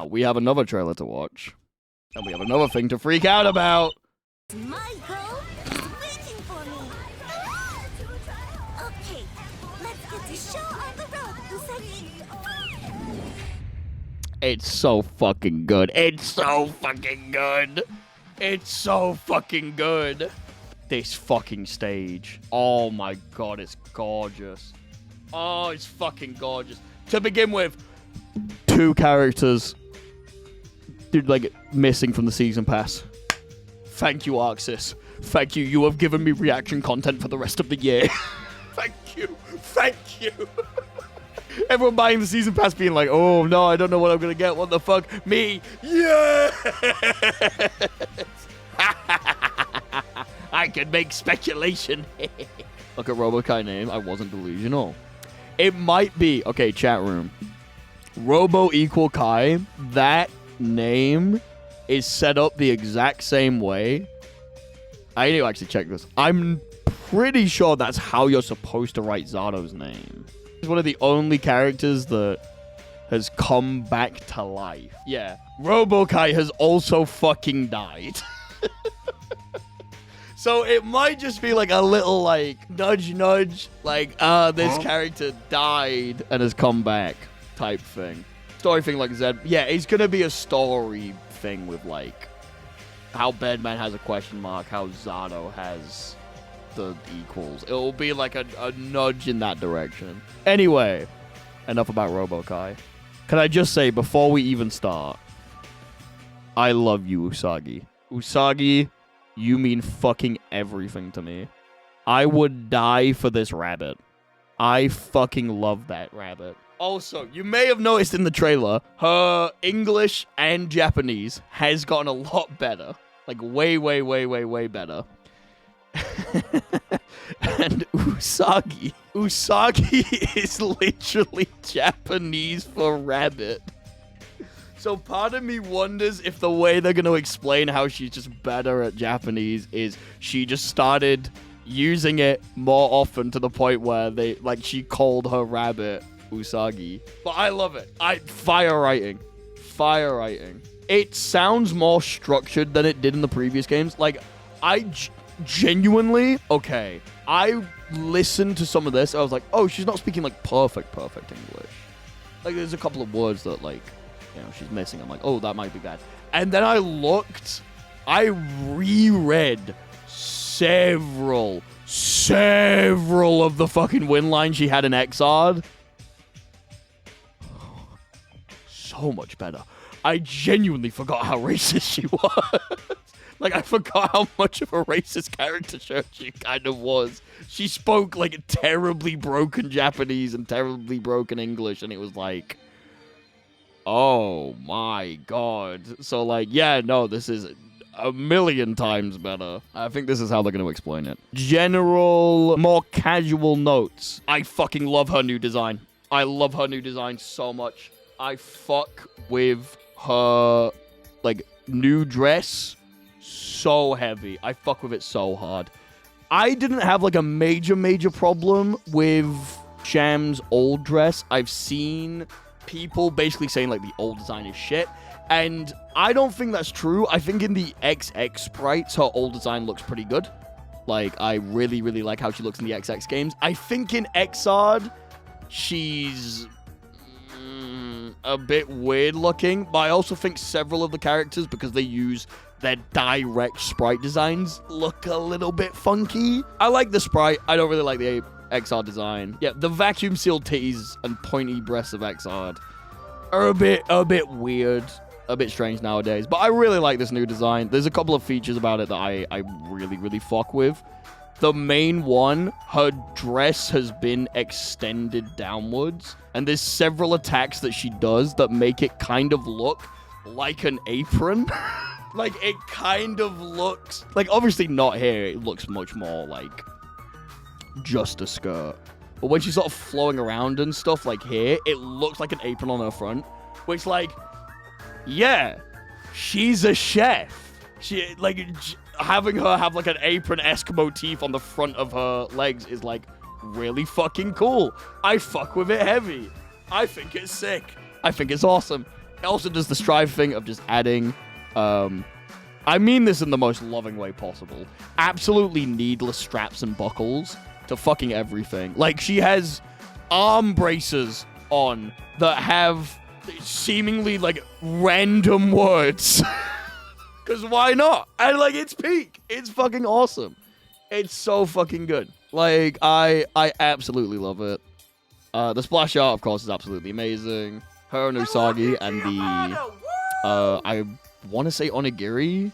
We have another trailer to watch. And we have another thing to freak out about. Michael is waiting for me. Okay, let's get the show on the road, Usagi. It's so fucking good. It's so fucking good. It's so fucking good. This fucking stage. Oh my god, it's gorgeous. Oh, it's fucking gorgeous. To begin with, 2 characters, dude, like, missing from the season pass. Thank you, Arxis. Thank you. You have given me reaction content for the rest of the year. Thank you. Thank you. Everyone buying the season pass being like, oh, no, I don't know what I'm going to get. What the fuck? Me. Yes. I can make speculation. Look at Robo-Kai name. I wasn't delusional. It might be. Okay, chat room. Robo equal Kai. That name is set up the exact same way. I need to actually check this. I'm pretty sure that's how you're supposed to write Zato's name. He's one of the only characters that has come back to life. Yeah. Robo-Kai has also fucking died. So it might just be like a little like nudge nudge. Like, this character died and has come back type thing. Story thing like Zed. Yeah, it's going to be a story thing with like how Bedman has a question mark, how Zato has the equals. It'll be like a nudge in that direction. Anyway, enough about Robo-Kai. Can I just say, before we even start, I love you, Usagi. Usagi, you mean fucking everything to me. I would die for this rabbit. I fucking love that rabbit. Also, you may have noticed in the trailer, her English and Japanese has gotten a lot better. Like, way, way, way, way, way better. And Usagi. Usagi is literally Japanese for rabbit. So part of me wonders if the way they're going to explain how she's just better at Japanese is she just started using it more often to the point where she called her rabbit Usagi. But I love it. Fire writing. Fire writing. It sounds more structured than it did in the previous games. Like, genuinely, okay, I listened to some of this. I was like, oh, she's not speaking like perfect English. Like, there's a couple of words that, like, you know, she's missing. I'm like, oh, that might be bad. And then I reread several of the fucking win lines she had in Exard. So much better. I genuinely forgot how racist she was. Like, I forgot how much of a racist caricature she kind of was. She spoke, like, terribly broken Japanese and terribly broken English, and it was like, oh my god. So, like, yeah, no, this is a million times better. I think this is how they're going to explain it. General, more casual notes. I fucking love her new design. I love her new design so much. I fuck with her, like, new dress so heavy. I fuck with it so hard. I didn't have, like, a major problem with Sham's old dress. I've seen people basically saying, like, the old design is shit. And I don't think that's true. I think in the XX sprites, her old design looks pretty good. Like, I really, really like how she looks in the XX games. I think in Xrd, she's a bit weird looking. But I also think several of the characters, because they use their direct sprite designs, look a little bit funky. I like the sprite. I don't really like the Xrd design. Yeah, the vacuum sealed titties and pointy breasts of Xrd are a bit weird, a bit strange nowadays. But I really like this new design. There's a couple of features about it that I really, really fuck with. The main one, her dress has been extended downwards, and there's several attacks that she does that make it kind of look like an apron. Like, it kind of looks like, obviously not here, it looks much more like just a skirt. But when she's sort of flowing around and stuff, like here, it looks like an apron on her front. Which, like, yeah, she's a chef. She, like, having her have, like, an apron-esque motif on the front of her legs is, like, really fucking cool. I fuck with it heavy. I think it's sick. I think it's awesome. It also does the strive thing of just adding, I mean this in the most loving way possible, absolutely needless straps and buckles to fucking everything. Like, she has arm braces on that have seemingly, like, random words. Because why not? And, like, it's peak. It's fucking awesome. It's so fucking good. Like, I absolutely love it. The splash art, of course, is absolutely amazing. Her and Usagi and the, I want to say onigiri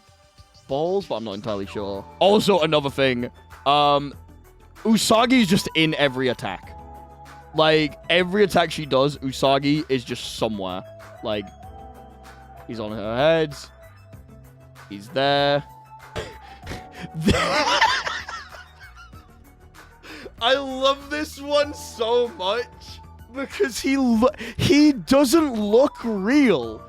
balls, but I'm not entirely sure. Also, another thing, Usagi's just in every attack. Like, every attack she does, Usagi is just somewhere. Like, he's on her head. He's there. I love this one so much because he doesn't look real.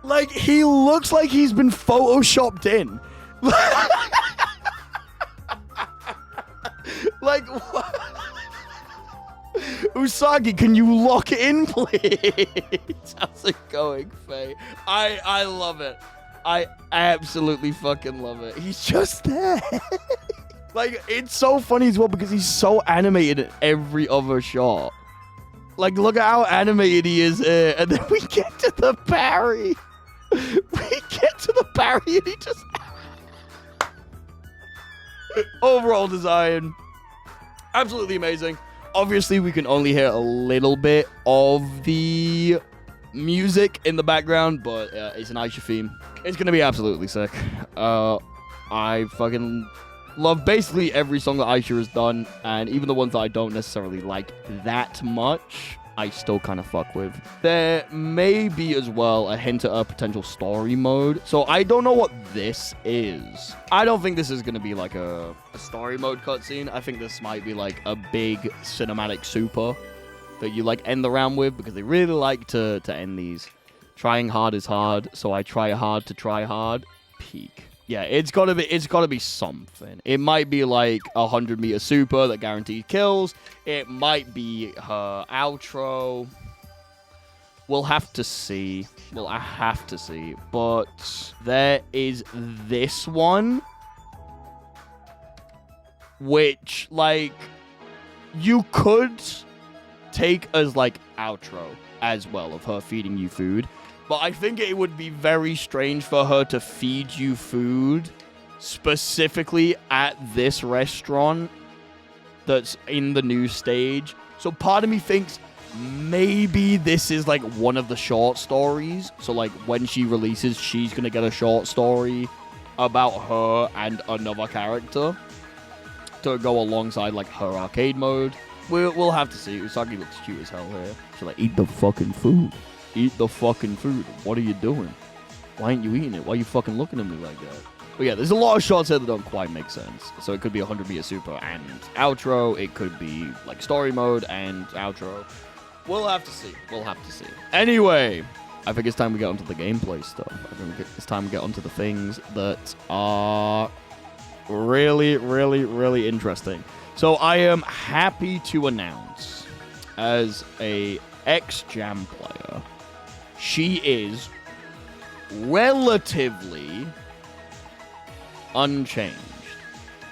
Like, he looks like he's been photoshopped in. Like, what? Usagi, can you lock in, please? How's it going, Faye? I love it. I absolutely fucking love it. He's just there. Like, it's so funny as well because he's so animated in every other shot. Like, look at how animated he is here. And then we get to the Parry. We get to the Parry and he just... Overall design, absolutely amazing. Obviously, we can only hear a little bit of the music in the background, but it's an Aisha theme. It's going to be absolutely sick. I fucking love basically every song that Aisha has done, and even the ones that I don't necessarily like that much, I still kind of fuck with. There may be as well a hint at a potential story mode, so I don't know what this is. I don't think this is going to be like a story mode cutscene. I think this might be like a big cinematic super that you like end the round with, because they really like to end these. Trying hard is hard, so I try hard to try hard. Peak. Yeah, it's gotta be something. It might be like a 100-meter super that guaranteed kills. It might be her outro. We'll have to see. Well, I have to see. But there is this one, which, like, you could take as, like, outro as well of her feeding you food. But I think it would be very strange for her to feed you food specifically at this restaurant that's in the new stage. So part of me thinks maybe this is like one of the short stories. So like when she releases, she's going to get a short story about her and another character to go alongside like her arcade mode. We'll have to see. Usagi looks cute as hell here. She's like, eat the fucking food. Eat the fucking food. What are you doing? Why ain't you eating it? Why are you fucking looking at me like that? But yeah, there's a lot of shots here that don't quite make sense. So it could be 100-meter super and outro. It could be like story mode and outro. We'll have to see. We'll have to see. Anyway, I think it's time we get onto the gameplay stuff. I think it's time we get onto the things that are really, really, really interesting. So I am happy to announce, as a ex-Jam player, she is relatively unchanged.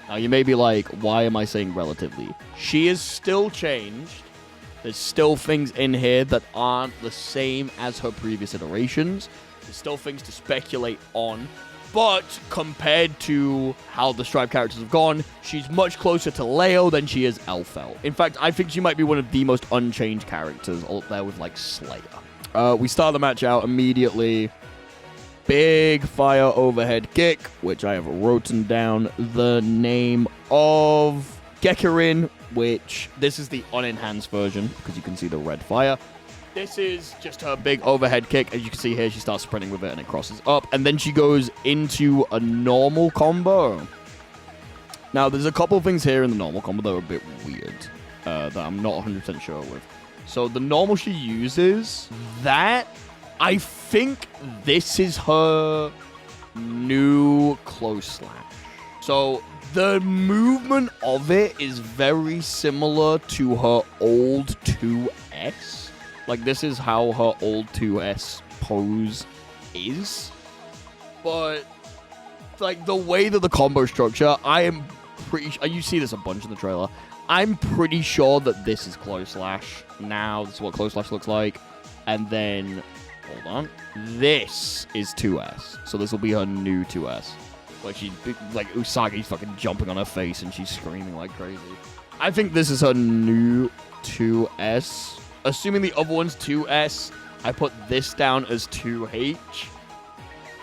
Now, you may be like, why am I saying relatively? She is still changed. There's still things in here that aren't the same as her previous iterations. There's still things to speculate on. But compared to how the Stripe characters have gone, she's much closer to Leo than she is Elfel. In fact, I think she might be one of the most unchanged characters up there with, like, Slayer. We start the match out immediately. Big fire overhead kick, which I have written down the name of Gekirin, which this is the unenhanced version, because you can see the red fire. This is just her big overhead kick. As you can see here, she starts sprinting with it and it crosses up. And then she goes into a normal combo. Now, there's a couple of things here in the normal combo that are a bit weird, that I'm not 100% sure with. So the normal she uses, that, I think this is her new close slash. So the movement of it is very similar to her old 2S. Like, this is how her old 2S pose is. But, like, the way that the combo structure, I am pretty... You see this a bunch in the trailer. I'm pretty sure that this is close slash. Now, this is what close slash looks like. And then, hold on. This is 2S. So this will be her new 2S. Where she, like, Usagi's fucking jumping on her face and she's screaming like crazy. I think this is her new 2S. Assuming the other one's 2S, I put this down as 2H.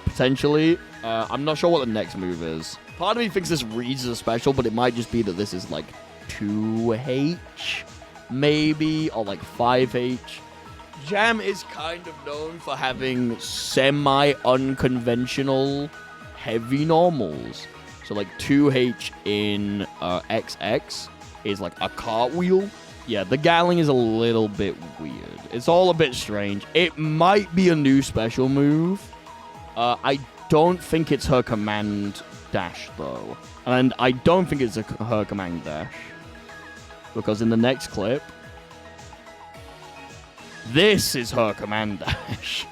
Potentially. I'm not sure what the next move is. Part of me thinks this reads as a special, but it might just be that this is, like, 2H, maybe, or, like, 5H. Jam is kind of known for having semi-unconventional heavy normals. So, like, 2H in XX is, like, a cartwheel. Yeah, the Gatling is a little bit weird. It's all a bit strange. It might be a new special move. I don't think it's her command dash, though. And I don't think it's her command dash. Because in the next clip, this is her command dash.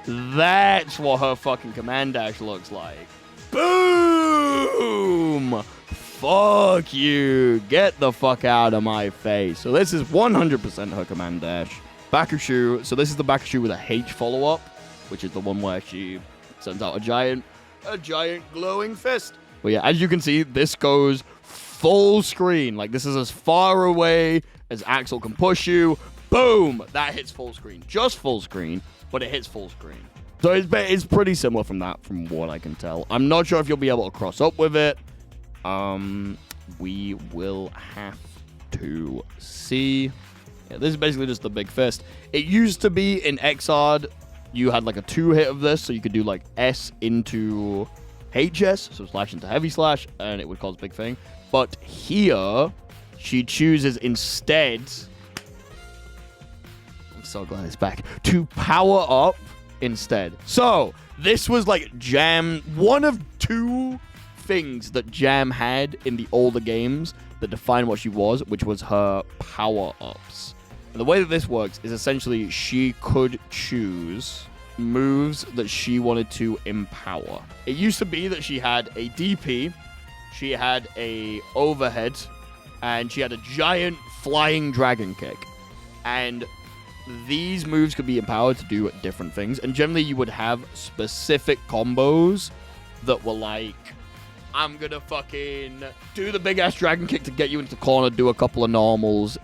That's what her fucking command dash looks like. Boom! Fuck you. Get the fuck out of my face. So this is 100% her command dash. Bakushu. So this is the Bakushu with a H follow-up, which is the one where she sends out a giant glowing fist. But yeah, as you can see, this goes full screen. Like, this is as far away as Axel can push you. Boom! That hits full screen. Just full screen, but it hits full screen. So it's pretty similar from what I can tell. I'm not sure if you'll be able to cross up with it. We will have to see. Yeah, this is basically just the big fist. It used to be in Xrd, you had like a 2-hit of this, so you could do like S into HS, so slash into heavy slash, and it would cause big thing. But here, she chooses instead... I'm so glad it's back. To power up instead. So, this was like Jam... One of two things that Jam had in the older games that defined what she was, which was her power-ups. And the way that this works is essentially she could choose moves that she wanted to empower. It used to be that she had a DP, she had a overhead, and she had a giant flying dragon kick. And these moves could be empowered to do different things. And generally you would have specific combos that were like, I'm gonna fucking do the big ass dragon kick to get you into the corner, do a couple of normals,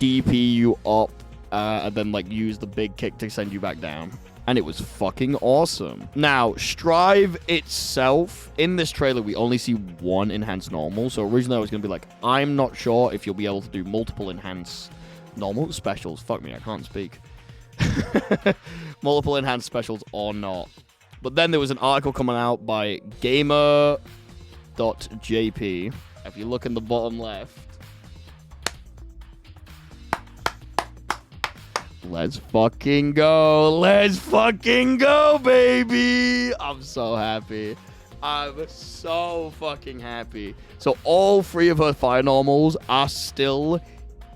DP you up, and then like use the big kick to send you back down. And it was fucking awesome. Now, Strive itself, in this trailer, we only see one enhanced normal. So originally I was gonna be like, I'm not sure if you'll be able to do multiple enhanced normal specials. Fuck me, I can't speak. Multiple enhanced specials or not. But then there was an article coming out by Gamer.jp. If you look in the bottom left, let's fucking go. Let's fucking go, baby. I'm so happy. I'm so fucking happy. So all three of her fire normals are still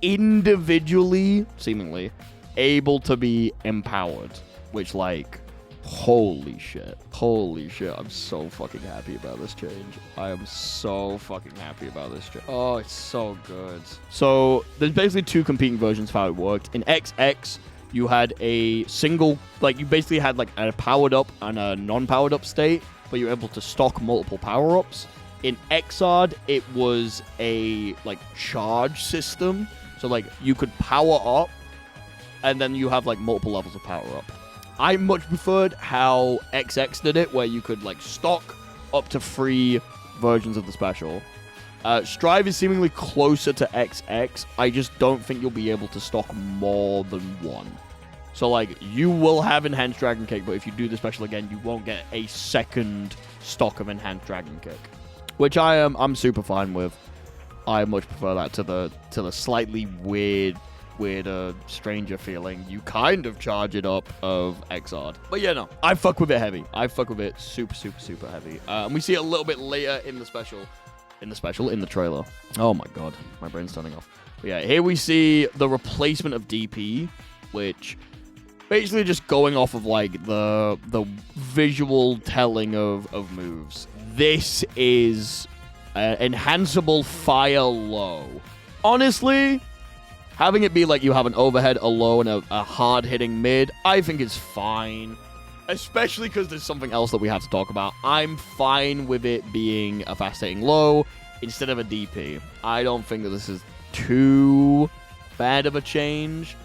individually, seemingly, able to be empowered. Which, like, holy shit. Holy shit. I'm so fucking happy about this change. I am so fucking happy about this change. Oh, it's so good. So, there's basically two competing versions of how it worked. In XX, you had a single, like, you basically had, like, a powered up and a non-powered up state, but you were able to stock multiple power-ups. In Xrd, it was a, like, charge system. So, like, you could power up, and then you have, like, multiple levels of power-up. I much preferred how XX did it, where you could, like, stock up to 3 versions of the special. Strive is seemingly closer to XX. I just don't think you'll be able to stock more than 1. So, like, you will have Enhanced Dragon Kick, but if you do the special again, you won't get a second stock of Enhanced Dragon Kick. Which I'm super fine with. I much prefer that to the slightly weirder, stranger feeling. You kind of charge it up of Xrd. But yeah, no. I fuck with it heavy. I fuck with it super, super, super heavy. And we see it a little bit later in the special. In the trailer. Oh my god. My brain's turning off. But yeah, here we see the replacement of DP, which basically just going off of like the visual telling of moves. This is enhanceable fire low. Honestly, having it be like you have an overhead, a low, and a hard-hitting mid, I think is fine. Especially because there's something else that we have to talk about. I'm fine with it being a fast-hitting low instead of a DP. I don't think that this is too bad of a change.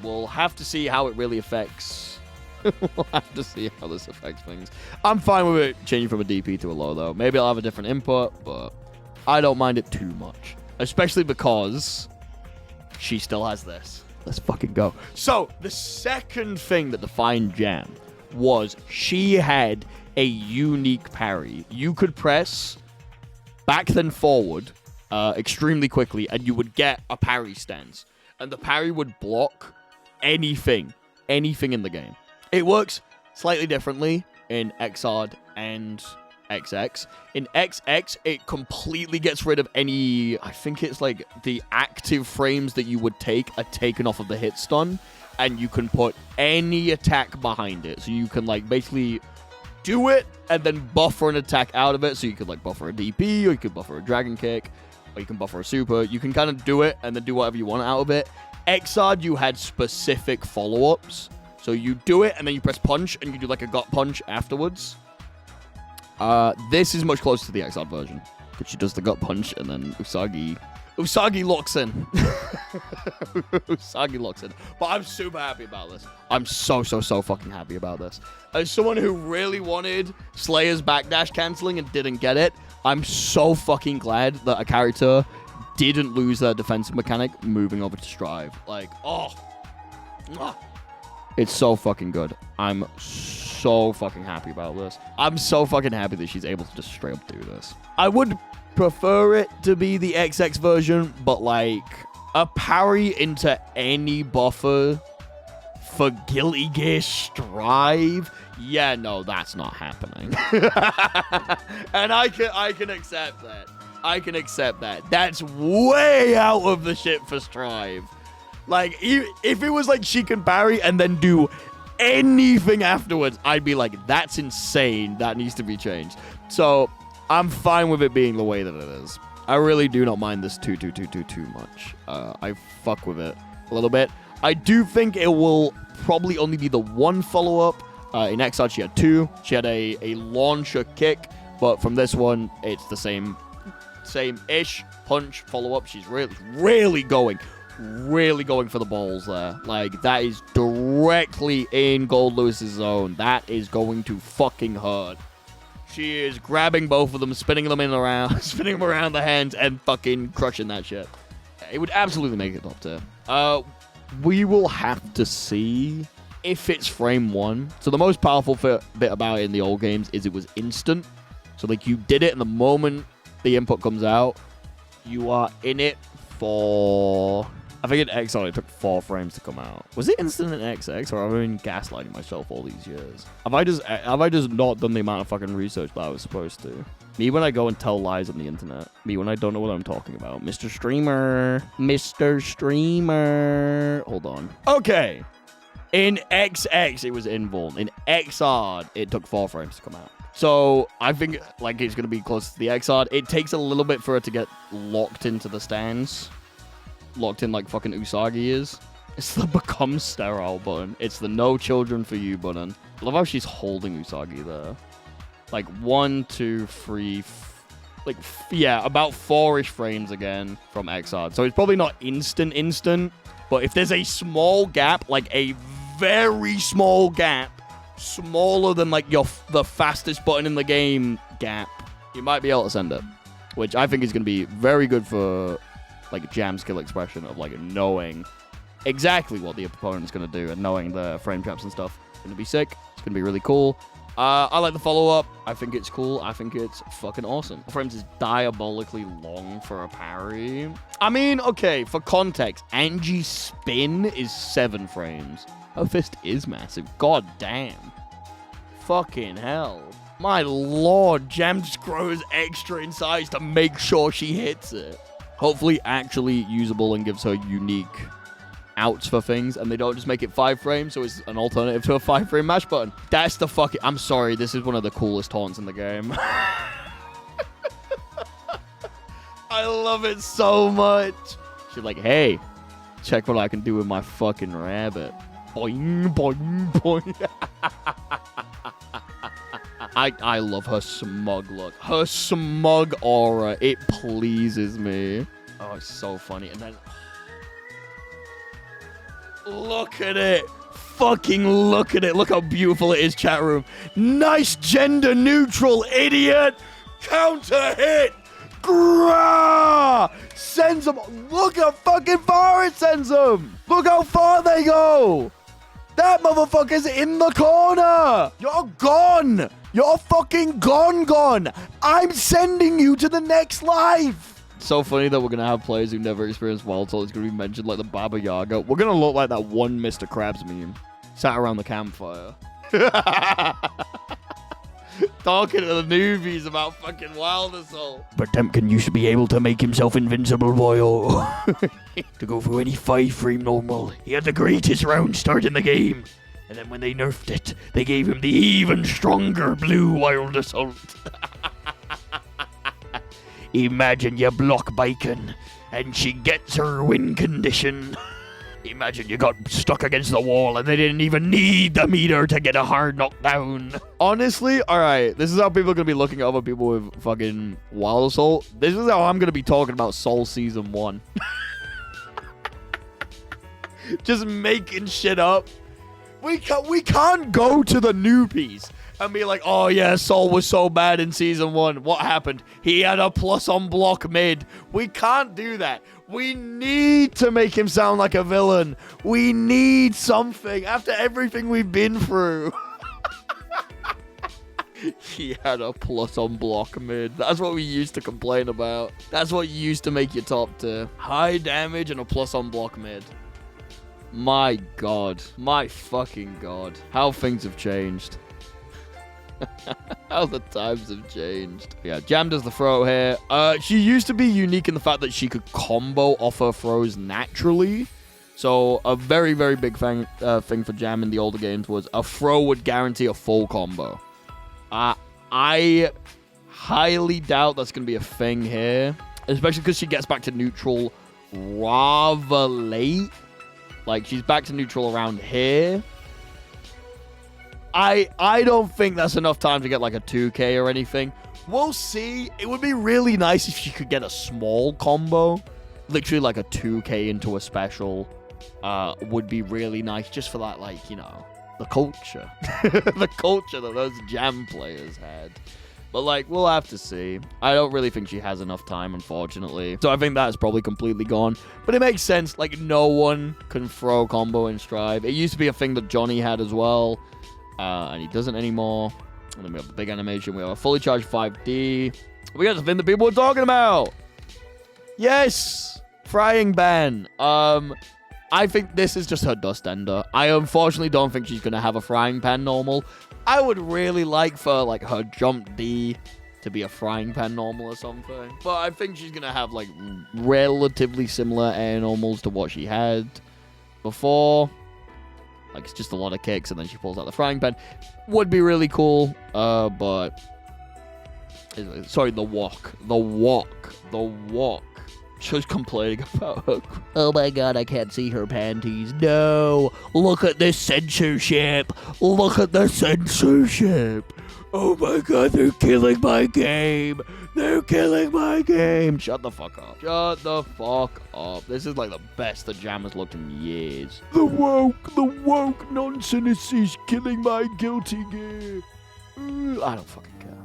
We'll have to see how it really affects. We'll have to see how this affects things. I'm fine with it changing from a DP to a low, though. Maybe I'll have a different input, but I don't mind it too much. Especially because she still has this. Let's fucking go. So, the second thing that defined Jam was she had a unique parry. You could press back then forward extremely quickly, and you would get a parry stance. And the parry would block anything in the game. It works slightly differently in XRD and XX. In XX, it completely gets rid of any, I think it's like the active frames that you would take are taken off of the hit stun, and you can put any attack behind it. So you can like basically do it and then buffer an attack out of it. So you could like buffer a DP, or you could buffer a dragon kick, or you can buffer a super. You can kind of do it and then do whatever you want out of it. XRD, you had specific follow-ups. So you do it and then you press punch and you do like a gut punch afterwards. This is much closer to the XRD version, because she does the gut punch and then Usagi locks in. Usagi locks in. But I'm super happy about this. I'm so fucking happy about this. As someone who really wanted Slayer's backdash canceling and didn't get it, I'm so fucking glad that a character didn't lose their defensive mechanic moving over to Strive. Like, it's so fucking good. I'm so fucking happy about this. I'm so fucking happy that she's able to just straight up do this. I would prefer it to be the XX version, but like a parry into any buffer for Guilty Gear Strive, yeah, no, that's not happening. And I can accept that. I can accept that. That's way out of the shit for Strive. Like, if it was like she can parry and then do anything afterwards, I'd be like, that's insane. That needs to be changed. So I'm fine with it being the way that it is. I really do not mind this too much. I fuck with it a little bit. I do think it will probably only be the one follow-up. In XR, she had two. She had a launcher kick, but from this one, it's the same-ish punch follow-up. She's really going for the balls there. Like, that is directly in Gold Lewis's zone. That is going to fucking hurt. She is grabbing both of them, spinning them around the hands, and fucking crushing that shit. It would absolutely make it top tier. We will have to see if it's frame one. So the most powerful bit about it in the old games is it was instant. So like you did it, and the moment the input comes out, you are in it for... I think in XR it took 4 frames to come out. Was it instant in XX, or have I been gaslighting myself all these years? Have I just not done the amount of fucking research that I was supposed to? Me when I go and tell lies on the internet. Me when I don't know what I'm talking about. Mr. Streamer. Hold on. Okay. In XX, it was invuln. In XR, it took 4 frames to come out. So I think like it's going to be close to the XR. It takes a little bit for it to get locked into the stands. Locked in like fucking Usagi is. It's the become sterile button. It's the no children for you button. I love how she's holding Usagi there. Like 1, 2, 3, about 4-ish frames again from XR. So it's probably not instant, but if there's a small gap, like a very small gap, smaller than like the fastest button in the game gap, you might be able to send it, which I think is going to be very good for like Jam skill expression of like knowing exactly what the opponent's going to do and knowing the frame traps and stuff. It's going to be sick. It's going to be really cool. I like the follow-up. I think it's cool. I think it's fucking awesome. Frames is diabolically long for a parry. I mean, okay, for context, Angie's spin is 7 frames. Her fist is massive. God damn. Fucking hell. My lord, Jam just grows extra in size to make sure she hits it. Hopefully actually usable and gives her unique outs for things, and they don't just make it 5 frames, so it's an alternative to a 5-frame mash button. That's the fucking... I'm sorry, this is one of the coolest taunts in the game. I love it so much. She's like, hey, check what I can do with my fucking rabbit. Boing, boing, boing. I love her smug look. Her smug aura. It pleases me. Oh, it's so funny. And then... look at it. Fucking look at it. Look how beautiful it is, chat room. Nice gender neutral, idiot. Counter hit. Grah! Sends them. Look how fucking far it sends them. Look how far they go. That motherfucker's in the corner. You're gone. You're fucking gone. I'm sending you to the next life. So funny that we're going to have players who never experienced Wild Soul. It's going to be mentioned like the Baba Yaga. We're going to look like that one Mr. Krabs meme. Sat around the campfire. Talking to the newbies about fucking Wild Assault. But Temkin used to be able to make himself invincible, boyo. To go through any 5-frame normal. He had the greatest round start in the game. And then when they nerfed it, they gave him the even stronger blue Wild Assault. Imagine you block Bacon, and she gets her win condition. Imagine you got stuck against the wall, and they didn't even need the meter to get a hard knockdown. Honestly, alright, this is how people are going to be looking at other people with fucking Wild Assault. This is how I'm going to be talking about Soul Season 1. Just making shit up. We can't go to the newbies and be like, oh yeah, Soul was so bad in Season 1. What happened? He had a plus on block mid. We can't do that. We need to make him sound like a villain. We need something after everything we've been through. He had a plus on block mid. That's what we used to complain about. That's what used to make you top tier. High damage and a plus on block mid. My god. My fucking god. How things have changed. How the times have changed. Yeah, Jam does the throw here. She used to be unique in the fact that she could combo off her throws naturally. So a very, very big thing for Jam in the older games was a throw would guarantee a full combo. I highly doubt that's going to be a thing here. Especially because she gets back to neutral rather late. Like, she's back to neutral around here. I don't think that's enough time to get, like, a 2K or anything. We'll see. It would be really nice if she could get a small combo. Literally, like, a 2K into a special would be really nice. Just for that, like, you know, the culture. The culture that those Jam players had. But, like, we'll have to see. I don't really think she has enough time, unfortunately. So I think that's probably completely gone. But it makes sense. Like, no one can throw combo in Strive. It used to be a thing that Johnny had as well. And he doesn't anymore. And then we have the big animation. We have a fully charged 5D. We got the thing that people were talking about. Yes! Frying ban. I think this is just her dust ender. I unfortunately don't think she's going to have a frying pan normal. I would really like for, like, her jump D to be a frying pan normal or something. But I think she's going to have, like, relatively similar air normals to what she had before. Like, it's just a lot of kicks, and then she pulls out the frying pan. Would be really cool, but... Sorry, the walk. The walk. The walk. She was complaining about her. Oh my god, I can't see her panties. No! Look at this censorship! Look at the censorship! Oh my god, they're killing my game! They're killing my game! Shut the fuck up. Shut the fuck up. This is like the best the Jam has looked in years. The woke nonsense is killing my guilty gear. I don't fucking care.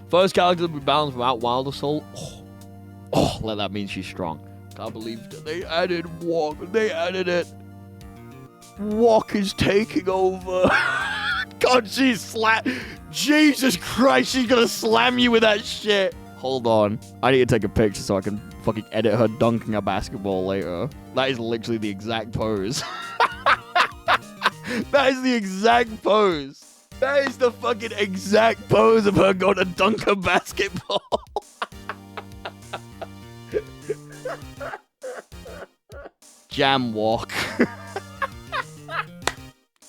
First character to be balanced without Wild Assault. Oh, let that mean she's strong. Can't believe they added Walk. They added it. Walk is taking over. God, she's Jesus Christ, she's gonna slam you with that shit. Hold on. I need to take a picture so I can fucking edit her dunking a basketball later. That is literally the exact pose. That is the exact pose. That is the fucking exact pose of her going to dunk a basketball. jam walk.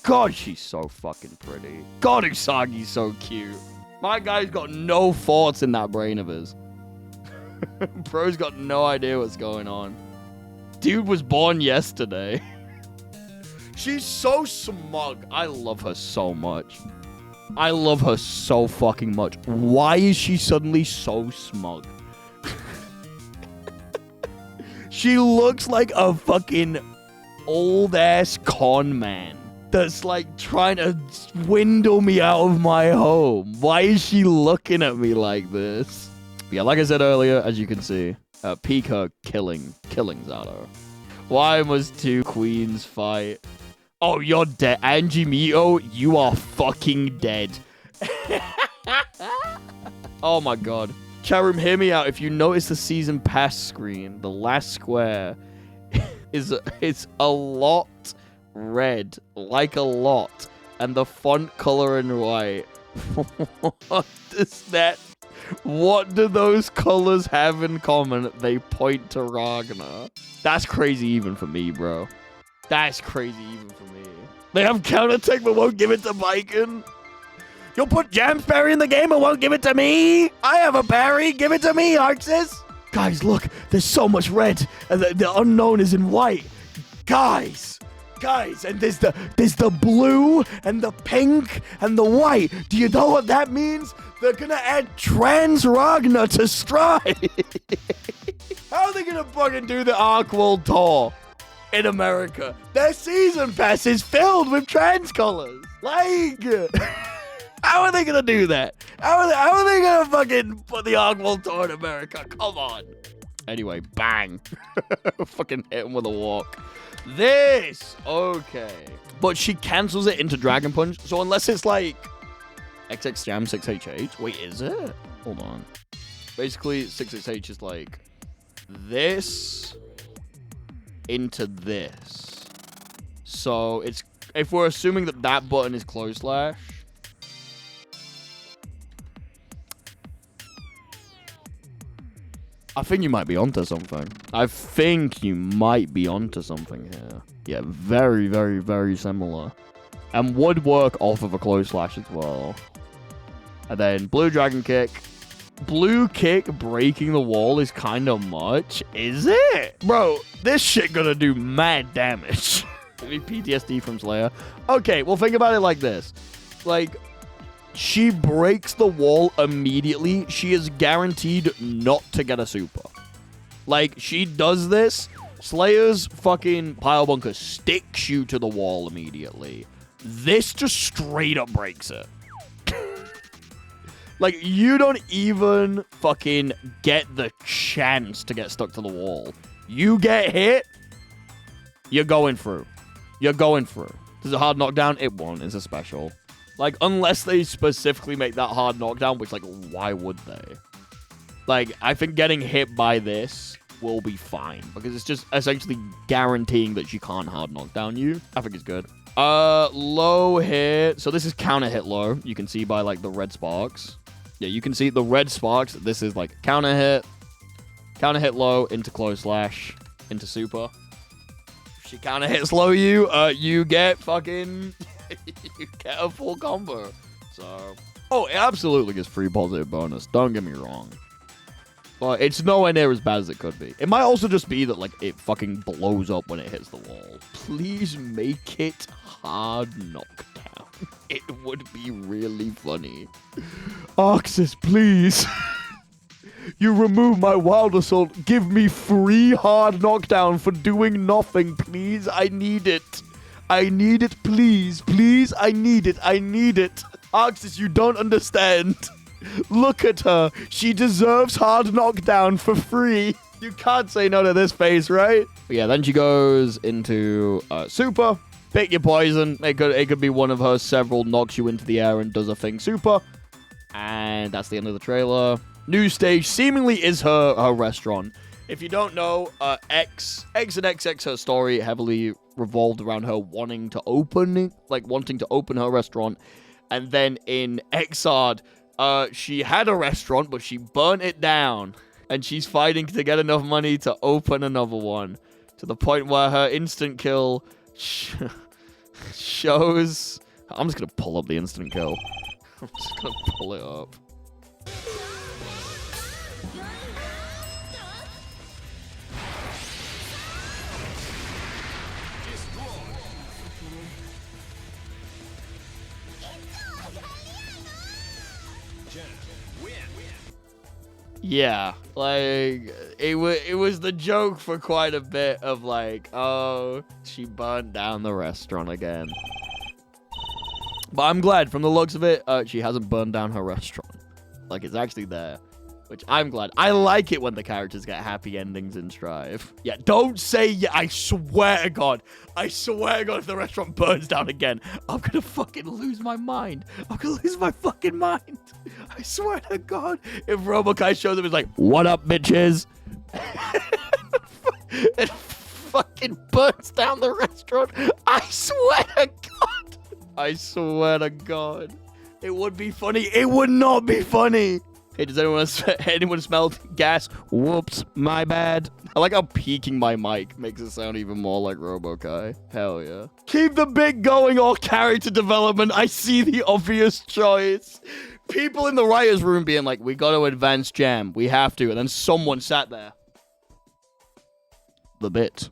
God, she's so fucking pretty. God, Usagi's so cute. My guy's got no thoughts in that brain of his. Bro's got no idea what's going on. Dude was born yesterday. She's so smug. I love her so much. I love her so fucking much. Why is she suddenly so smug? She looks like a fucking old-ass con man that's like trying to swindle me out of my home. Why is she looking at me like this? Yeah, like I said earlier, as you can see, peak her killing Zato. Why must two queens fight? Oh, you're dead. Angie Mito, you are fucking dead. Oh my god. Chat room, hear me out. If you notice the season pass screen, the last square is a lot red, like a lot, and the font color in white. What is that? What do those colors have in common? They point to Ragnar. That's crazy even for me, bro. That's crazy even for me. They have counter-tech but won't give it to Bacon. You'll put Jam's Parry in the game and won't give it to me? I have a Parry. Give it to me, Arxis. Guys, look. There's so much red. And the unknown is in white. Guys, and there's the blue and the pink and the white. Do you know what that means? They're gonna add trans Ragnar to Stride. How are they gonna fucking do the Arc World Tour in America? Their season pass is filled with trans colors. Like, how are they gonna do that? How are they gonna fucking put the Arc World Tour in America? Come on. Anyway, bang. Fucking hit him with a walk. This! Okay. But she cancels it into Dragon Punch, so unless it's like XX Jam 6HH. Wait, is it? Hold on. Basically, 6HH is like this into this. So it's, if we're assuming that that button is close slash, I think you might be onto something. I think you might be onto something here. Yeah, very, very, very similar. And would work off of a close slash as well. And then blue dragon kick. Blue kick breaking the wall is kind of much. Is it? Bro, this shit gonna do mad damage. Maybe PTSD from Slayer. Okay, well think about it like this. Like, she breaks the wall immediately. She is guaranteed not to get a super. Like, she does this. Slayer's fucking pile bunker sticks you to the wall immediately. This just straight up breaks it. Like, you don't even fucking get the chance to get stuck to the wall. You get hit, you're going through. You're going through. Does it hard knockdown? It won't. It's a special. Like, unless they specifically make that hard knockdown, which, like, why would they? Like, I think getting hit by this will be fine. Because it's just essentially guaranteeing that she can't hard knockdown you. I think it's good. Low hit. So this is counter hit low. You can see by, like, the red sparks. Yeah, you can see the red sparks. This is, like, counter hit low, into close slash, into super. If she counter hits low you get fucking... you get a full combo. So, oh, it absolutely gets free positive bonus. Don't get me wrong. But it's nowhere near as bad as it could be. It might also just be that, like, it fucking blows up when it hits the wall. Please make it hard knockdown. It would be really funny. Arxis, please. You remove my wild assault. Give me free hard knockdown for doing nothing, please. I need it. I need it, please. Please, I need it. I need it. Arxis, you don't understand. Look at her. She deserves hard knockdown for free. You can't say no to this face, right? But yeah, then she goes into super. Pick your poison. It could be one of her several knocks you into the air and does a thing super. And that's the end of the trailer. New stage seemingly is her restaurant. If you don't know, X and XX, her story heavily revolved around her wanting to open her restaurant. And then in Xrd, she had a restaurant, but she burnt it down. And she's fighting to get enough money to open another one. To the point where her instant kill shows... I'm just going to pull up the instant kill. I'm just going to pull it up. Yeah, like, it was the joke for quite a bit of like, oh, she burned down the restaurant again. But I'm glad, from the looks of it, she hasn't burned down her restaurant. Like, it's actually there, which I'm glad. I like it when the characters get happy endings in Strive. Yeah, don't say, yeah, I swear to God, if the restaurant burns down again, I'm gonna fucking lose my mind. I'm gonna lose my fucking mind. I swear to God, if Robokai shows up, it's like, what up, bitches? It fucking burns down the restaurant. I swear to God. I swear to God. It would be funny. It would not be funny. Hey, does anyone smell gas? Whoops, my bad. I like how peaking my mic makes it sound even more like Robokai. Hell yeah. Keep the bit going or character development. I see the obvious choice. People in the writer's room being like, we got to advance Jam. We have to. And then someone sat there. The bit.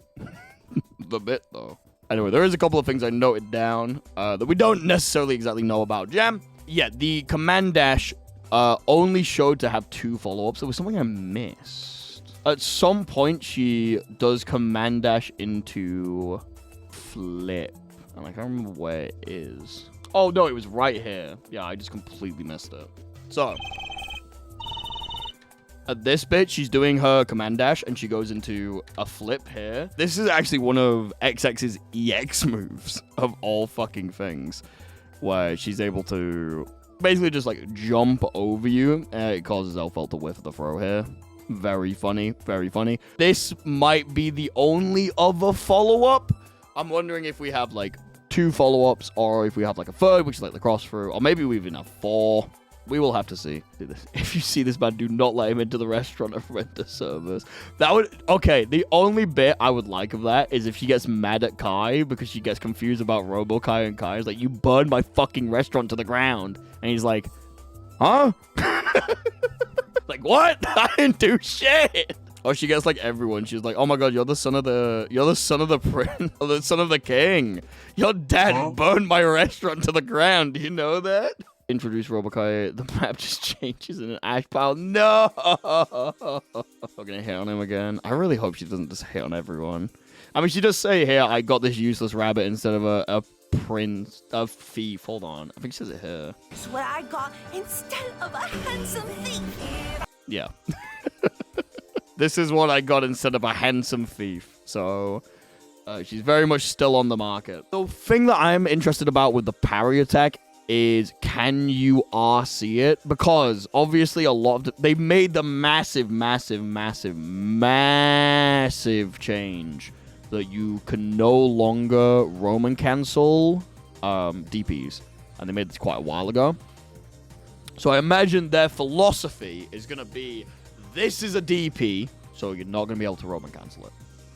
The bit, though. Anyway, there is a couple of things I noted down that we don't necessarily exactly know about Jam. Yeah, the command dash only showed to have 2 follow-ups. There was something I missed. At some point, she does command dash into flip. And I can't remember where it is. Oh, no, it was right here. Yeah, I just completely missed it. So, at this bit, she's doing her command dash, and she goes into a flip here. This is actually one of XX's EX moves of all fucking things, where she's able to basically just, like, jump over you. It causes Elfelt to whiff the throw here. Very funny, very funny. This might be the only other follow-up. I'm wondering if we have, like, 2 follow-ups, or if we have, like, a third, which is, like, the cross-through, or maybe we even have 4. We will have to see. If you see this man, do not let him into the restaurant or rent the servers. That would... Okay, the only bit I would like of that is if she gets mad at Kai because she gets confused about Robo-Kai, and Kai is like, you burned my fucking restaurant to the ground. And he's like, huh? Like, what? I didn't do shit. Or she gets like everyone. She's like, oh my God, you're the son of the prince, or the son of the king. Your dad burned my restaurant to the ground. Do you know that? Introduce Robokai, the map just changes in an ash pile. No! I'm gonna hit on him again. I really hope she doesn't just hit on everyone. I mean, she does say here, I got this useless rabbit instead of a thief. Hold on. I think she says it here. That's what I got instead of a handsome thief. Yeah. This is what I got instead of a handsome thief. So... she's very much still on the market. The thing that I'm interested about with the parry attack is, can you RC it? Because obviously a lot of they made the massive change that you can no longer Roman cancel DPs, and they made this quite a while ago. So I imagine their philosophy is going to be, this is a DP, so you're not going to be able to Roman cancel it.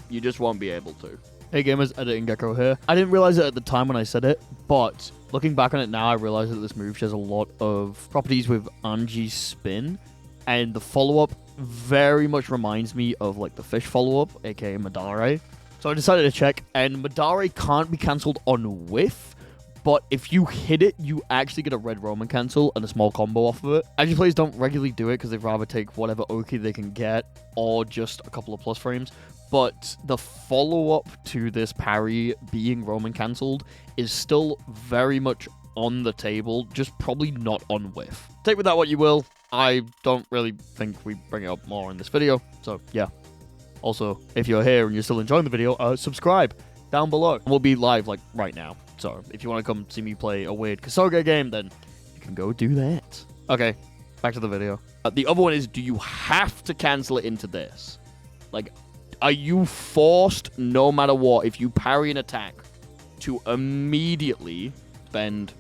You just won't be able to. Hey gamers, Editing Gecko here. I didn't realize it at the time when I said it, but looking back on it now, I realize that this move shares a lot of properties with Anji's spin, and the follow-up very much reminds me of like the fish follow-up, aka Madare. So I decided to check, and Madare can't be cancelled on whiff, but if you hit it, you actually get a red Roman cancel and a small combo off of it. Anji players don't regularly do it because they'd rather take whatever Oki they can get, or just a couple of plus frames. But the follow-up to this parry being Roman cancelled is still very much on the table, just probably not on whiff. Take with that what you will. I don't really think we bring it up more in this video, so yeah. Also, if you're here and you're still enjoying the video, subscribe down below. We'll be live, like, right now. So if you want to come see me play a weird Kasoge game, then you can go do that. Okay, back to the video. The other one is, do you have to cancel it into this? Like... Are you forced, no matter what, if you parry an attack, to immediately spend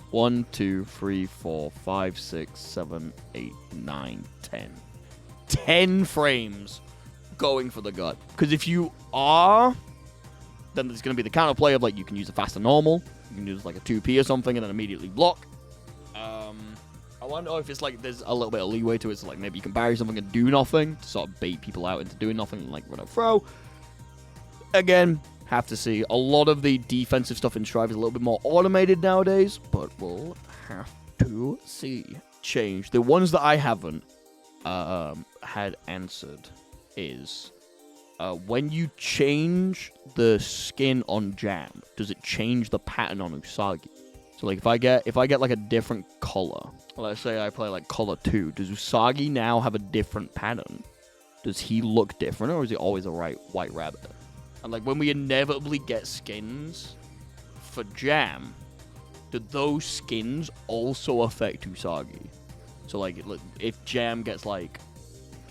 1, 2, 3, 4, 5, 6, 7, 8, 9, 10. 10 frames going for the gut. Because if you are, then there's going to be the counterplay of, like, you can use a faster normal. You can use, like, a 2P or something and then immediately block. I want to know if it's, like, there's a little bit of leeway to it. So, like, maybe you can parry something and do nothing to sort of bait people out into doing nothing, like run a throw. Again, have to see. A lot of the defensive stuff in Strive is a little bit more automated nowadays, but we'll have to see. Change. The ones that I haven't had answered is when you change the skin on Jam, does it change the pattern on Usagi? So like if I get like a different color, let's say I play like color 2, does Usagi now have a different pattern? Does he look different, or is he always a white rabbit? And like when we inevitably get skins for Jam, do those skins also affect Usagi? So like if Jam gets like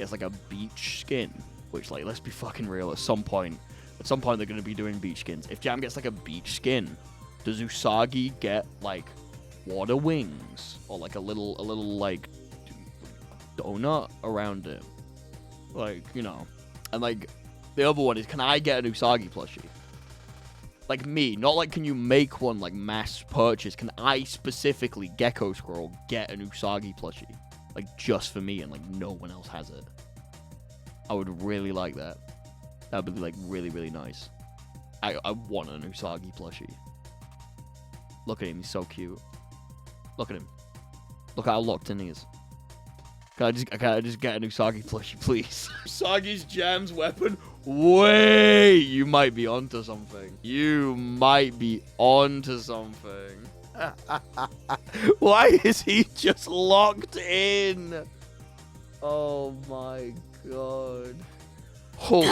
a beach skin, which like let's be fucking real, at some point they're gonna be doing beach skins. If Jam gets like a beach skin, does Usagi get like water wings or like a little like donut around him? Like, you know. And like the other one is, can I get an Usagi plushie? Like me, not like can you make one like mass purchase. Can I specifically, Gecko Scroll, get an Usagi plushie? Like just for me and like no one else has it. I would really like that. That would be like really, really nice. I want an Usagi plushie. Look at him, he's so cute. Look at him. Look how locked in he is. Can I just get an Usagi plushie, please? Usagi's Jam's weapon? Wait! You might be onto something. You might be onto something. Why is he just locked in? Oh my god. Holy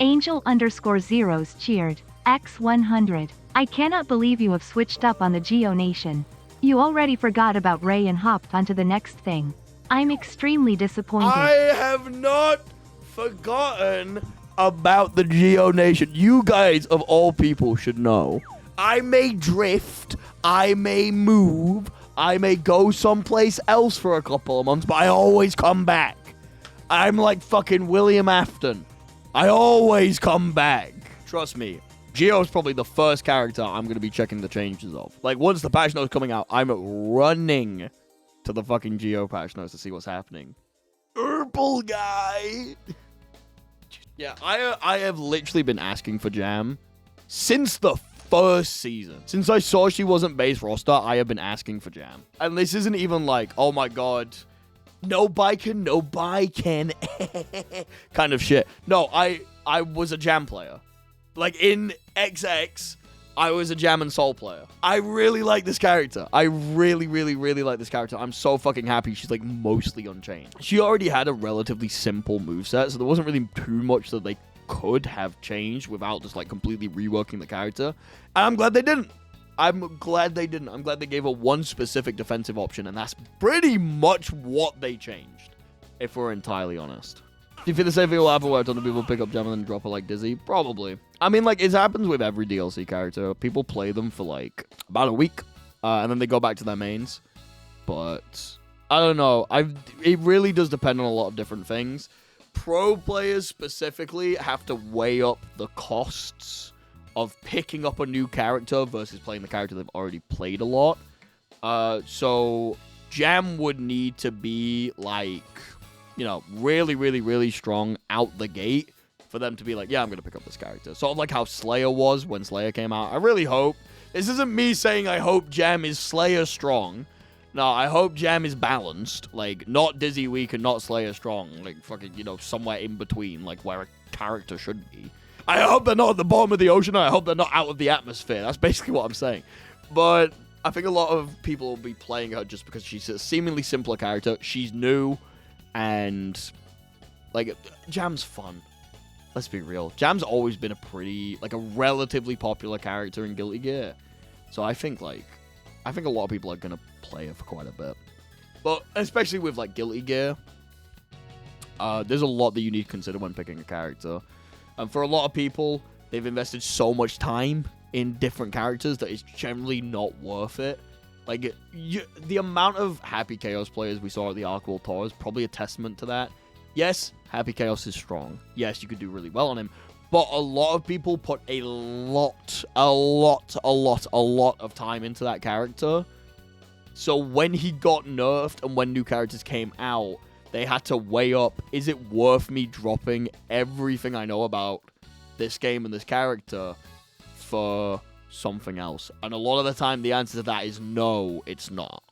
Angel_Zeros cheered. X100. I cannot believe you have switched up on the Geo Nation. You already forgot about Ray and hopped onto the next thing. I'm extremely disappointed. I have not forgotten about the Geo Nation. You guys, of all people, should know. I may drift, I may move, I may go someplace else for a couple of months, but I always come back. I'm like fucking William Afton. I always come back. Trust me. Geo's probably the first character I'm going to be checking the changes of. Like, once the patch note's coming out, I'm running to the fucking Geo patch notes to see what's happening. Purple guy! Yeah, I have literally been asking for Jam since the first season. Since I saw she wasn't base roster, I have been asking for Jam. And this isn't even like, oh my god, no biking kind of shit. No, I was a Jam player. Like, in XX, I was a Jam and Soul player. I really like this character. I really, really, really like this character. I'm so fucking happy she's, like, mostly unchanged. She already had a relatively simple moveset, so there wasn't really too much that they could have changed without just, like, completely reworking the character. And I'm glad they didn't. I'm glad they gave her one specific defensive option, and that's pretty much what they changed, if we're entirely honest. Do you feel the same thing will happen where a ton of people pick up Jam and then drop her like Dizzy? Probably. I mean, like, it happens with every DLC character. People play them for, like, about a week, and then they go back to their mains. But, I don't know. It really does depend on a lot of different things. Pro players specifically have to weigh up the costs of picking up a new character versus playing the character they've already played a lot. So, Jam would need to be, like, you know, really, really, really strong out the gate for them to be like, yeah, I'm going to pick up this character. Sort of like how Slayer was when Slayer came out. I really hope, this isn't me saying I hope Jam is Slayer strong. No, I hope Jam is balanced. Like, not Dizzy weak and not Slayer strong. Like, fucking, you know, somewhere in between, like, where a character should be. I hope they're not at the bottom of the ocean. I hope they're not out of the atmosphere. That's basically what I'm saying. But I think a lot of people will be playing her just because she's a seemingly simpler character. She's new. And, like, Jam's fun. Let's be real. Jam's always been a relatively popular character in Guilty Gear. So I think a lot of people are going to play her for quite a bit. But, especially with, like, Guilty Gear, there's a lot that you need to consider when picking a character. And for a lot of people, they've invested so much time in different characters that it's generally not worth it. Like, the amount of Happy Chaos players we saw at the Arc World Tour is probably a testament to that. Yes, Happy Chaos is strong. Yes, you could do really well on him. But a lot of people put a lot of time into that character. So when he got nerfed and when new characters came out, they had to weigh up, is it worth me dropping everything I know about this game and this character for something else? And a lot of the time, the answer to that is no, it's not.